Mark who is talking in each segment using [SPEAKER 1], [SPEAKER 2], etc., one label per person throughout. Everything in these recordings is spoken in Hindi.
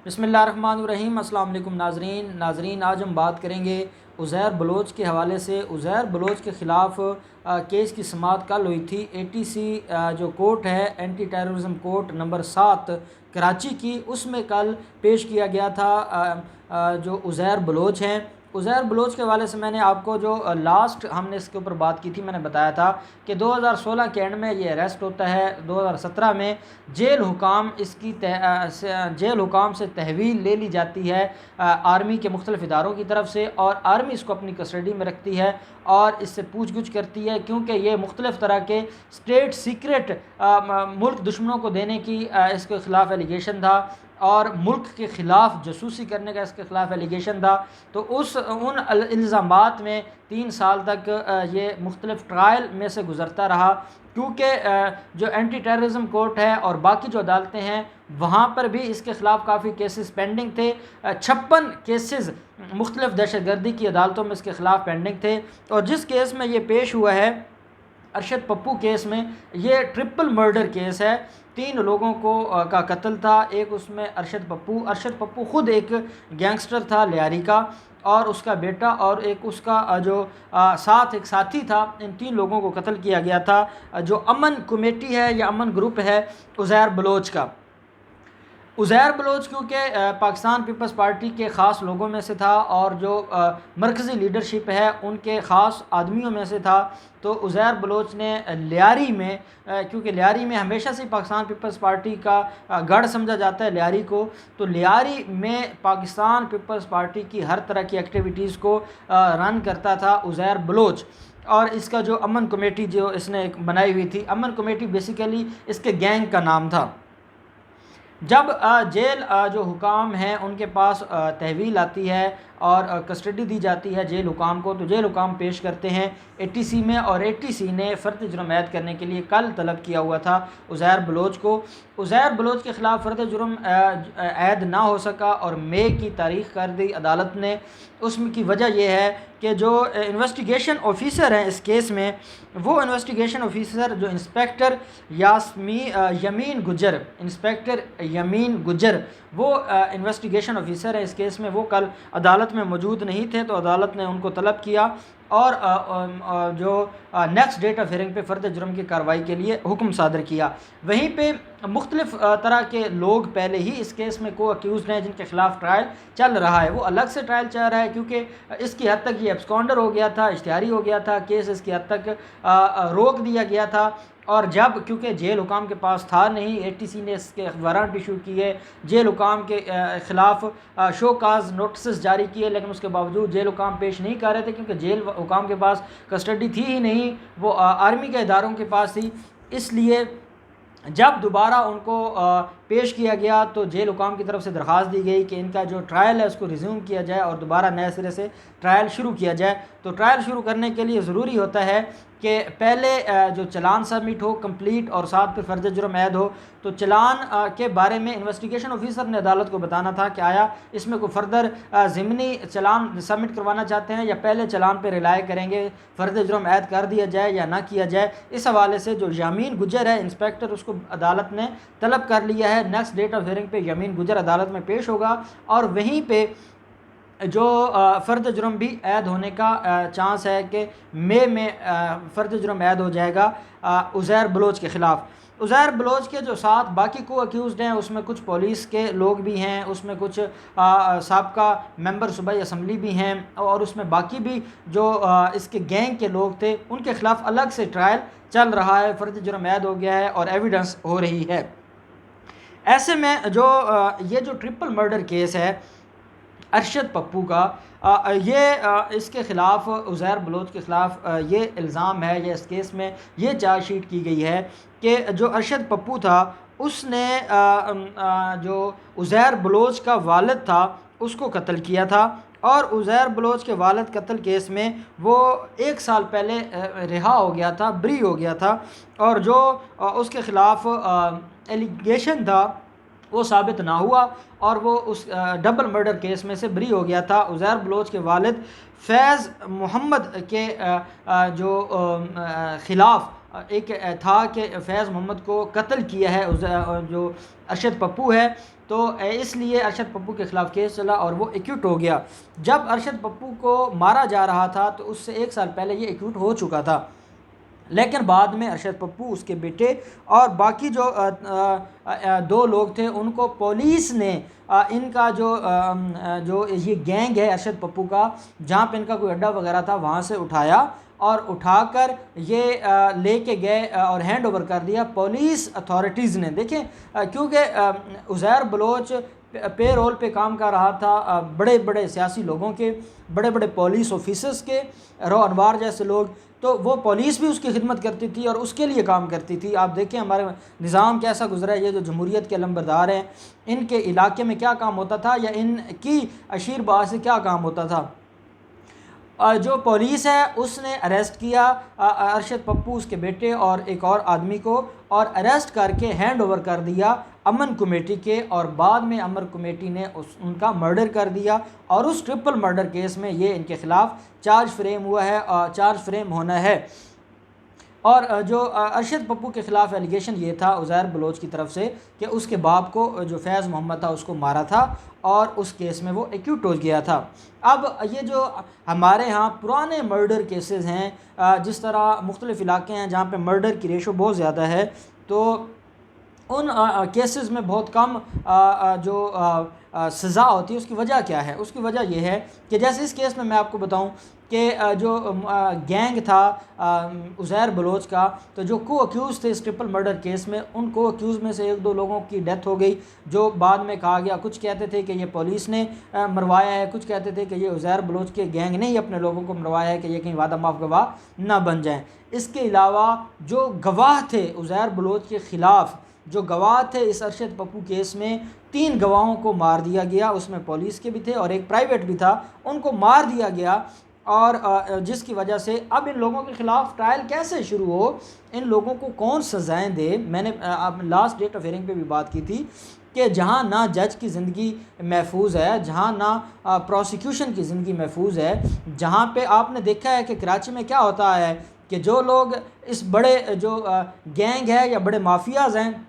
[SPEAKER 1] बिस्मिल्लाहिर्रहमानिर्रहीम। अस्सलाम वालेकुम नाज़रीन, आज हम बात करेंगे उज़ैर बलोच के हवाले से। उज़ैर बलोच के ख़िलाफ़ केस की समाअत कल हुई थी। ATC जो कोर्ट है, anti terrorism court number 7 Karachi की, उसमें कल पेश किया गया था जो उज़ैर बलोच हैं। उज़ैर बलोच के हवाले से मैंने आपको जो लास्ट हमने इसके ऊपर बात की थी, मैंने बताया था कि 2016 के एंड में ये अरेस्ट होता है। 2017 में जेल हुकाम जेल हुकाम से तहवील ले ली जाती है आर्मी के मुख्तलिफ इदारों की तरफ से, और आर्मी इसको अपनी कस्टडी में रखती है और इससे पूछ गुछ करती है, क्योंकि ये मुख्तलिफ तरह के स्टेट सीक्रेट मुल्क दुश्मनों को देने की इसके ख़िलाफ़ एलिगेशन था, और मुल्क के ख़िलाफ़ जासूसी करने का इसके ख़िलाफ़ एलिगेशन था। तो उन इल्ज़ामात में 3 साल तक ये मुख्तलिफ ट्रायल में से गुज़रता रहा, क्योंकि जो एंटी टेररिज्म कोर्ट है और बाकी जो अदालतें हैं वहाँ पर भी इसके ख़िलाफ़ काफ़ी केसेस पेंडिंग थे। 56 केसेस मुख्तलिफ दहशतगर्दी की अदालतों में इसके ख़िलाफ़ पेंडिंग थे। और जिस केस में ये पेश हुआ है, अरशद पप्पू केस में, ये ट्रिपल मर्डर केस है। 3 लोगों का कत्ल था। एक उसमें अरशद पप्पू ख़ुद एक गैंगस्टर था लियारी का, और उसका बेटा और एक उसका जो साथ एक साथी था। इन 3 लोगों को कत्ल किया गया था। जो अमन कमेटी है या अमन ग्रुप है उज़ैर बलोच का। उज़ैर बलोच क्योंकि पाकिस्तान पीपल्स पार्टी के ख़ास लोगों में से था और जो मरकज़ी लीडरशिप है उनके ख़ास आदमियों में से था, तो उज़ैर बलोच ने लियारी में, क्योंकि लियारी में हमेशा से पाकिस्तान पीपल्स पार्टी का गढ़ समझा जाता है लियारी को, तो लियारी में पाकिस्तान पीपल्स पार्टी की हर तरह की एक्टिविटीज़ को रन करता था उज़ैर बलोच। और इसका जो अमन कमेटी जो इसने बनाई हुई थी, अमन कमेटी बेसिकली इसके गैंग का नाम था। जब जेल जो हुकाम हैं उनके पास तहवील आती है और कस्टडी दी जाती है जेल हुकाम को, तो जेल हुकाम पेश करते हैं ATC में, और ATC ने फ़र्द जुर्म ऐद करने के लिए कल तलब किया हुआ था उज़ैर बलोच को। उज़ैर बलोच के ख़िलाफ़ फ़र्द जुर्म ऐद ना हो सका और मई की तारीख़ कर दी अदालत ने। उसमें की वजह यह है कि जो इन्वेस्टिगेशन ऑफ़िसर हैं इस केस में, वो इन्वेस्टिगेशन ऑफ़िसर जो इंस्पेक्टर यमीन गुजर, वो इन्वेस्टिगेशन ऑफ़िसर है इस केस में, वो कल अदालत में मौजूद नहीं थे। तो अदालत ने उनको तलब किया और जो नेक्स्ट डेट ऑफ हियरिंग पे फ़र्द जुर्म की कार्रवाई के लिए हुक्म सादर किया। वहीं पे मुख्तलिफ तरह के लोग पहले ही इस केस में को अक्यूज़ हैं जिनके ख़िलाफ़ ट्रायल चल रहा है। वो अलग से ट्रायल चल रहा है क्योंकि इसकी हद तक ये एब्सकॉन्डर हो गया था, इश्तिहारी हो गया था, केस इसकी हद तक रोक दिया गया था। और जब क्योंकि जेल हुकाम के पास था नहीं, ATC ने इसके वारंट इशू किए, जेल हुकाम के ख़िलाफ़ शो काज नोटिस जारी किए, लेकिन उसके बावजूद जेल हुकाम पेश नहीं कर रहे थे क्योंकि जेल हुकाम के पास कस्टडी थी ही नहीं, वो आर्मी के इदारों के पास थी। इसलिए जब दोबारा उनको पेश किया गया तो जेल हुकाम की तरफ से दरख्वास्त दी गई कि इनका जो ट्रायल है उसको रिज्यूम किया जाए और दोबारा नए सिरे से ट्रायल शुरू किया जाए। तो ट्रायल शुरू करने के लिए ज़रूरी होता है कि पहले जो चलान सबमिट हो कंप्लीट और साथ पे फ़र्ज़ जुर्म ऐद हो। तो चलान के बारे में इन्वेस्टिगेशन ऑफिसर ने अदालत को बताना था कि आया इसमें कोई फ़र्दर ज़िमनी चलान सबमिट करवाना चाहते हैं या पहले चलान पे रिलाय करेंगे, फ़र्ज़ जुर्म ऐद कर दिया जाए या ना किया जाए। इस हवाले से जो यमीन गुजर है इंस्पेक्टर, उसको अदालत ने तलब कर लिया है। नेक्स्ट डेट ऑफ हियरिंग पे यमीन गुजर अदालत में पेश होगा और वहीं पे जो फ़र्द जुर्म भी ऐद होने का चांस है कि मई में फ़र्द जुर्म ऐद हो जाएगा उज़ैर बलोच के ख़िलाफ़। उज़ैर बलोच के जो 7 बाकी को अक्यूज़ड हैं उसमें कुछ पुलिस के लोग भी हैं, उसमें कुछ साबका मेंबर सूबाई असम्बली भी हैं, और उसमें बाकी भी जो इसके गैंग के लोग थे उनके ख़िलाफ़ अलग से ट्रायल चल रहा है। फ़र्द जुर्म ऐद हो गया है और एविडेंस हो रही है। ऐसे में जो ये जो ट्रिपल मर्डर केस है अरशद पप्पू का, इसके ख़िलाफ़ उज़ैर बलोच के ख़िलाफ़ ये इल्ज़ाम है, या इस केस में ये चार्जशीट की गई है कि जो अरशद पप्पू था उसने जो उज़ैर बलोच का वालिद था उसको कत्ल किया था, और उज़ैर बलोच के वालिद कत्ल केस में वो 1 साल पहले रिहा हो गया था, बरी हो गया था, और जो उसके ख़िलाफ़ एलिगेशन था वो साबित ना हुआ और वो उस डबल मर्डर केस में से बरी हो गया था। उज़ैर बलोच के वालिद फैज़ मोहम्मद के जो ख़िलाफ़ एक था कि फैज़ मोहम्मद को कत्ल किया है जो अरशद पप्पू है, तो इसलिए अरशद पप्पू के ख़िलाफ़ केस चला और वो एक्यूट हो गया। जब अरशद पप्पू को मारा जा रहा था तो उससे 1 साल पहले ये एक्यूट हो चुका था, लेकिन बाद में अरशद पप्पू, उसके बेटे और बाकी जो 2 लोग थे उनको पुलिस ने इनका जो ये गैंग है अरशद पप्पू का, जहाँ पे इनका कोई अड्डा वगैरह था, वहाँ से उठाया और उठाकर ये लेके गए और हैंड ओवर कर दिया पुलिस अथॉरिटीज़ ने। देखें, क्योंकि उज़ैर बलोच पे रोल पे काम कर रहा था बड़े बड़े सियासी लोगों के, बड़े बड़े पुलिस ऑफिसर्स के, रो अनवार जैसे लोग, तो वो पुलिस भी उसकी खिदमत करती थी और उसके लिए काम करती थी। आप देखें हमारे निज़ाम कैसा गुजरा है। ये जो जमहूरियत के लंबरदार हैं, इनके इलाके में क्या काम होता था या इनकी अशीर बाज से क्या काम होता था। जो पुलिस है उसने अरेस्ट किया अरशद पप्पू, उसके बेटे और एक और आदमी को, और अरेस्ट करके हैंड ओवर कर दिया अमन कमेटी के, और बाद में अमन कमेटी ने उनका मर्डर कर दिया। और उस ट्रिपल मर्डर केस में ये इनके ख़िलाफ़ चार्ज फ्रेम हुआ है, चार्ज फ्रेम होना है। और जो अरशद पप्पू के ख़िलाफ़ एलिगेशन ये था उज़ैर बलोच की तरफ से कि उसके बाप को जो फैज़ मोहम्मद था उसको मारा था और उस केस में वो एक्यूट हो गया था। अब ये जो हमारे यहाँ पुराने मर्डर केसेस हैं, जिस तरह मुख्तलिफ़ इलाके हैं जहाँ पे मर्डर की रेशो बहुत ज़्यादा है, तो उन केसेस में बहुत कम जो सज़ा होती है। उसकी वजह क्या है? उसकी वजह यह है कि जैसे इस केस में मैं आपको बताऊं कि जो गैंग था उज़ैर बलोच का, तो जो को अक्यूज़ थे इस ट्रिपल मर्डर केस में, उन को अक्यूज़ में से 1-2 लोगों की डेथ हो गई, जो बाद में कहा गया, कुछ कहते थे कि ये पुलिस ने मरवाया है, कुछ कहते थे कि ये उज़ैर बलोच के गैंग ने ही अपने लोगों को मरवाया है कि ये कहीं वादा माफ़ गवाह ना बन जाएँ। इसके अलावा जो गवाह थे उज़ैर बलोच के ख़िलाफ़, जो गवाह थे इस अरशद पप्पू केस में, 3 गवाहों को मार दिया गया, उसमें पुलिस के भी थे और एक प्राइवेट भी था, उनको मार दिया गया। और जिसकी वजह से अब इन लोगों के ख़िलाफ़ ट्रायल कैसे शुरू हो, इन लोगों को कौन सज़ाएँ दे। मैंने लास्ट डेट ऑफ हियरिंग पे भी बात की थी कि जहाँ ना जज की ज़िंदगी महफूज है, जहाँ ना प्रोसिक्यूशन की ज़िंदगी महफूज है, जहाँ पे आपने देखा है कि कराची में क्या होता है कि जो लोग इस बड़े जो गैंग है या बड़े माफियाज़ हैं,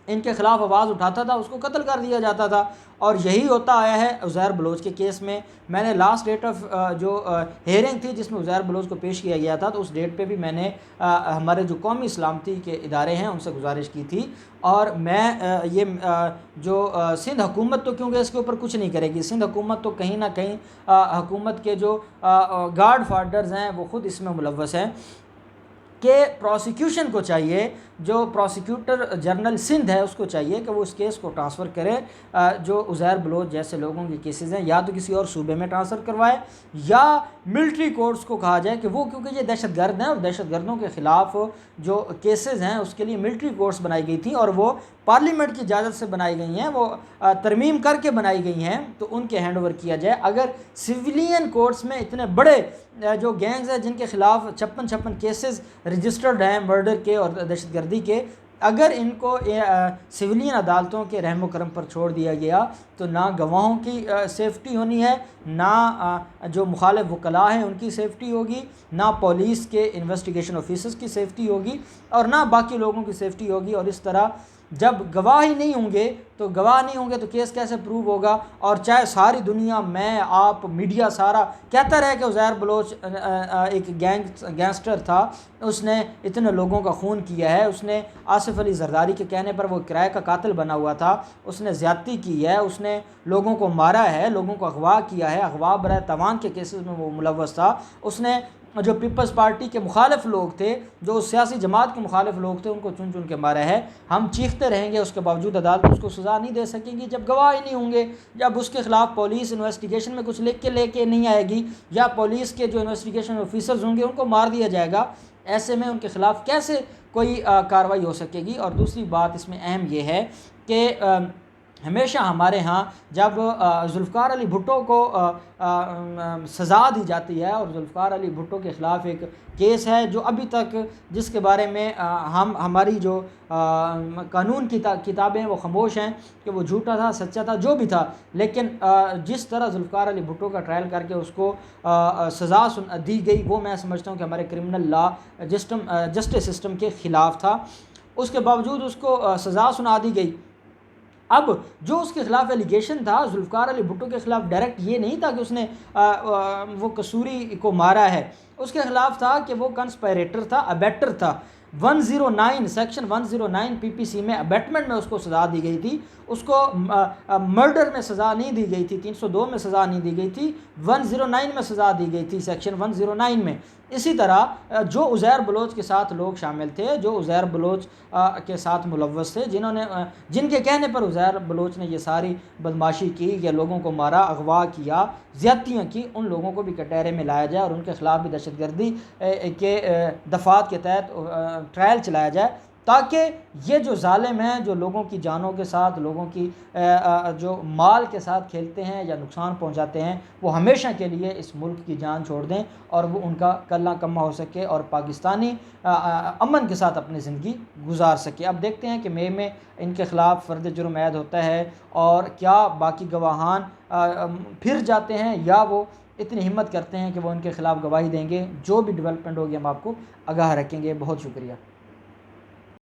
[SPEAKER 1] इनके ख़िलाफ़ आवाज़ उठाता था उसको कत्ल कर दिया जाता था। और यही होता आया है उज़ैर बलोच के केस में। मैंने लास्ट डेट ऑफ जो हेयरिंग थी जिसमें उज़ैर बलोच को पेश किया गया था, तो उस डेट पे भी मैंने हमारे जो कौमी सलामती के इदारे हैं उनसे गुजारिश की थी। और मैं ये जो सिंध हुकूमत तो क्योंकि इसके ऊपर कुछ नहीं करेगी, सिंध हुकूमत तो कहीं ना कहीं हुकूमत के जो गार्ड फादर्स हैं वो ख़ुद इसमें मुलव्वस हैं कि प्रोसिक्यूशन को चाहिए, जो प्रोसिक्यूटर जनरल सिंध है उसको चाहिए कि वो इस केस को ट्रांसफ़र करे, जो उज़ैर बलोच जैसे लोगों के केसेस हैं, या तो किसी और सूबे में ट्रांसफ़र करवाए या मिलिट्री कोर्ट्स को कहा जाए कि वो, क्योंकि ये दहशतगर्द हैं और दहशतगर्दों के ख़िलाफ़ जो केसेस हैं उसके लिए मिलिट्री कोर्ट्स बनाई गई थी और वो पार्लियामेंट की इजाज़त से बनाई गई हैं, वो तरमीम करके बनाई गई हैं, तो उनके हैंड ओवर किया जाए। अगर सिविलियन कोर्ट्स में इतने बड़े जो गैंग्स हैं जिनके ख़िलाफ़ 56 केसेस रजिस्टर्ड हैं मर्डर के और दहशतगर्दी के, अगर इनको सिविलियन अदालतों के रहम करम पर छोड़ दिया गया तो ना गवाहों की सेफ़्टी होनी है, ना जो मुखालिफ वकला हैं उनकी सेफ़्टी होगी, ना पुलिस के इन्वेस्टिगेशन ऑफिसर्स की सेफ़्टी होगी और ना बाकी लोगों की सेफ़्टी होगी। और इस तरह जब गवाह ही नहीं होंगे तो केस कैसे प्रूव होगा। और चाहे सारी दुनिया, मैं, आप, मीडिया सारा कहता रहे कि उज़ैर बलोच एक गैंगस्टर था, उसने इतने लोगों का खून किया है, उसने आसिफ अली जरदारी के कहने पर वो किराए का कातिल बना हुआ था, उसने ज़्यादती की है, उसने लोगों को मारा है, लोगों को अगवा किया है, अगवा बराए तवान के केसेस में वो मुलव्वस था, उसने जो पीपल्स पार्टी के मुखालिफ लोग थे, जो सियासी जमात के मुखालिफ लोग थे, उनको चुन चुन के मारा है। हम चीखते रहेंगे, उसके बावजूद अदालत उसको सज़ा नहीं दे सकेगी जब गवाह ही नहीं होंगे, जब उसके ख़िलाफ़ पुलिस इन्वेस्टिगेशन में कुछ लिख के लेके नहीं आएगी, या पुलिस के जो इन्वेस्टिगेशन ऑफिसर्स होंगे उनको मार दिया जाएगा। ऐसे में उनके ख़िलाफ़ कैसे कोई कार्रवाई हो सकेगी। और दूसरी बात इसमें अहम यह है कि हमेशा हमारे यहाँ जब जुल्फ़िकार अली भुट्टो को सज़ा दी जाती है, और जुल्फ़िकार अली भुट्टो के ख़िलाफ़ एक केस है जो अभी तक जिसके बारे में हम हमारी जो कानून की किताबें वो खामोश हैं कि वो झूठा था सच्चा था जो भी था, लेकिन जिस तरह जुल्फ़िकार अली भुट्टो का ट्रायल करके उसको सज़ा दी गई, वो मैं समझता हूँ कि हमारे क्रिमिनल लॉ जस्टिस सिस्टम के ख़िलाफ़ था। उसके बावजूद उसको सज़ा सुना दी गई। अब जो उसके ख़िलाफ़ एलिगेशन था जुल्फ़िकार अली भुट्टो के ख़िलाफ़, डायरेक्ट ये नहीं था कि उसने वो कसूरी को मारा है, उसके ख़िलाफ़ था कि वो कंस्पायरेटर था, अबेटर था। 109 सेक्शन 109 पीपीसी में अबेटमेंट में उसको सज़ा दी गई थी, उसको मर्डर में सज़ा नहीं दी गई थी, 302 में सज़ा नहीं दी गई थी, 109 में सज़ा दी गई थी, सेक्शन 109 में। इसी तरह जो उज़ैर बलोच के साथ लोग शामिल थे, जो उज़ैर बलोच के साथ मुलव्वस थे, जिनके कहने पर उज़ैर बलोच ने ये सारी बदमाशी की या लोगों को मारा, अगवा किया, ज़्यादतियाँ की, उन लोगों को भी कटहरे में लाया जाए और उनके ख़िलाफ़ भी दहशतगर्दी के दफ़ात के तहत ट्रायल चलाया जाए, ताकि ये जो ज़ालिम हैं जो लोगों की जानों के साथ, लोगों की जो माल के साथ खेलते हैं या नुकसान पहुंचाते हैं, वो हमेशा के लिए इस मुल्क की जान छोड़ दें और वो उनका कल्ला कम्मा हो सके और पाकिस्तानी अमन के साथ अपनी ज़िंदगी गुजार सके। अब देखते हैं कि मई में इनके ख़िलाफ़ फ़र्द जुर्म ऐद होता है और क्या बाकी गवाहान फिर जाते हैं या वो इतनी हिम्मत करते हैं कि वो उनके ख़िलाफ़ गवाही देंगे। जो भी डेवलपमेंट होगी हम आपको आगाह रखेंगे। बहुत शुक्रिया।